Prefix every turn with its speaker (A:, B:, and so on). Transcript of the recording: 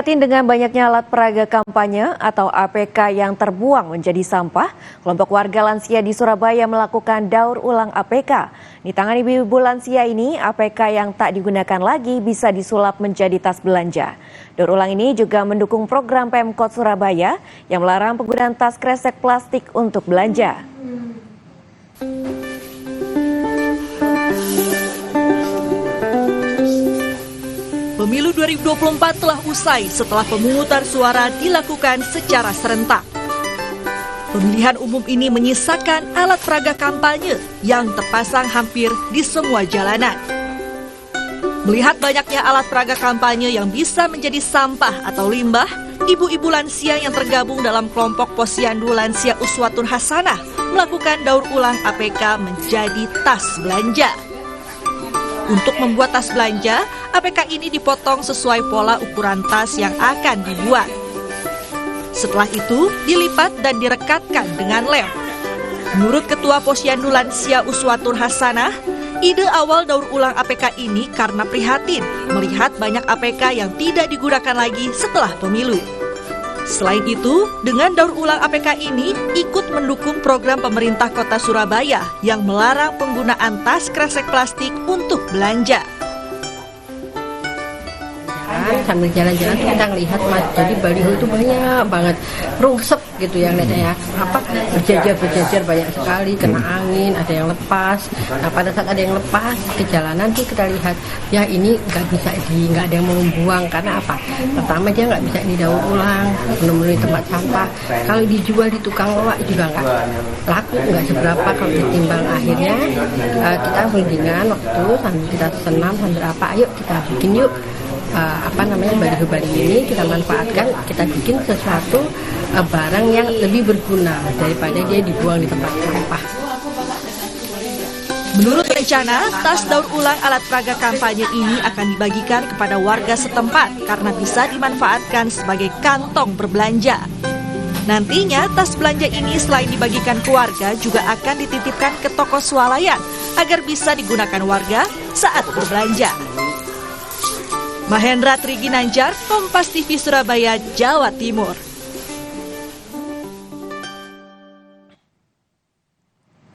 A: Dengan banyaknya alat peraga kampanye atau APK yang terbuang menjadi sampah, kelompok warga lansia di Surabaya melakukan daur ulang APK. Di tangan ibu-ibu lansia ini, APK yang tak digunakan lagi bisa disulap menjadi tas belanja. Daur ulang ini juga mendukung program Pemkot Surabaya yang melarang penggunaan tas kresek plastik untuk belanja.
B: Pemilu 2024 telah usai setelah pemungutan suara dilakukan secara serentak. Pemilihan umum ini menyisakan alat peraga kampanye yang terpasang hampir di semua jalanan. Melihat banyaknya alat peraga kampanye yang bisa menjadi sampah atau limbah, ibu-ibu lansia yang tergabung dalam kelompok Posyandu Lansia Uswatun Hasanah melakukan daur ulang APK menjadi tas belanja. Untuk membuat tas belanja, APK ini dipotong sesuai pola ukuran tas yang akan dibuat. Setelah itu, dilipat dan direkatkan dengan lem. Menurut Ketua Posyandu Lansia Uswatun Hasanah, ide awal daur ulang APK ini karena prihatin melihat banyak APK yang tidak digunakan lagi setelah pemilu. Selain itu, dengan daur ulang APK ini ikut mendukung program pemerintah Kota Surabaya yang melarang penggunaan tas kresek plastik untuk belanja.
C: Sambil jalan-jalan kita ngelihat jadi baliho itu banyak banget rungsep gitu yang lihatnya berjajar banyak sekali, kena angin, ada yang lepas. Nah pada saat ada yang lepas ke jalanan tuh kita lihat ya ini nggak ada yang mau membuang karena apa? Pertama dia nggak bisa didaur ulang, menemui tempat sampah. Kalau dijual di tukang loak juga nggak laku, nggak seberapa kalau ditimbang. Akhirnya kita mendingan waktu sambil kita senam sambil ayo kita bikin yuk. Baliho-baliho ini kita manfaatkan, kita bikin sesuatu barang yang lebih berguna daripada dia dibuang di tempat sampah.
B: Menurut rencana, tas daur ulang alat peraga kampanye ini akan dibagikan kepada warga setempat karena bisa dimanfaatkan sebagai kantong berbelanja. Nantinya tas belanja ini selain dibagikan ke warga juga akan dititipkan ke toko swalayan agar bisa digunakan warga saat berbelanja. Mahendra Triginanjar, Kompas TV Surabaya, Jawa Timur.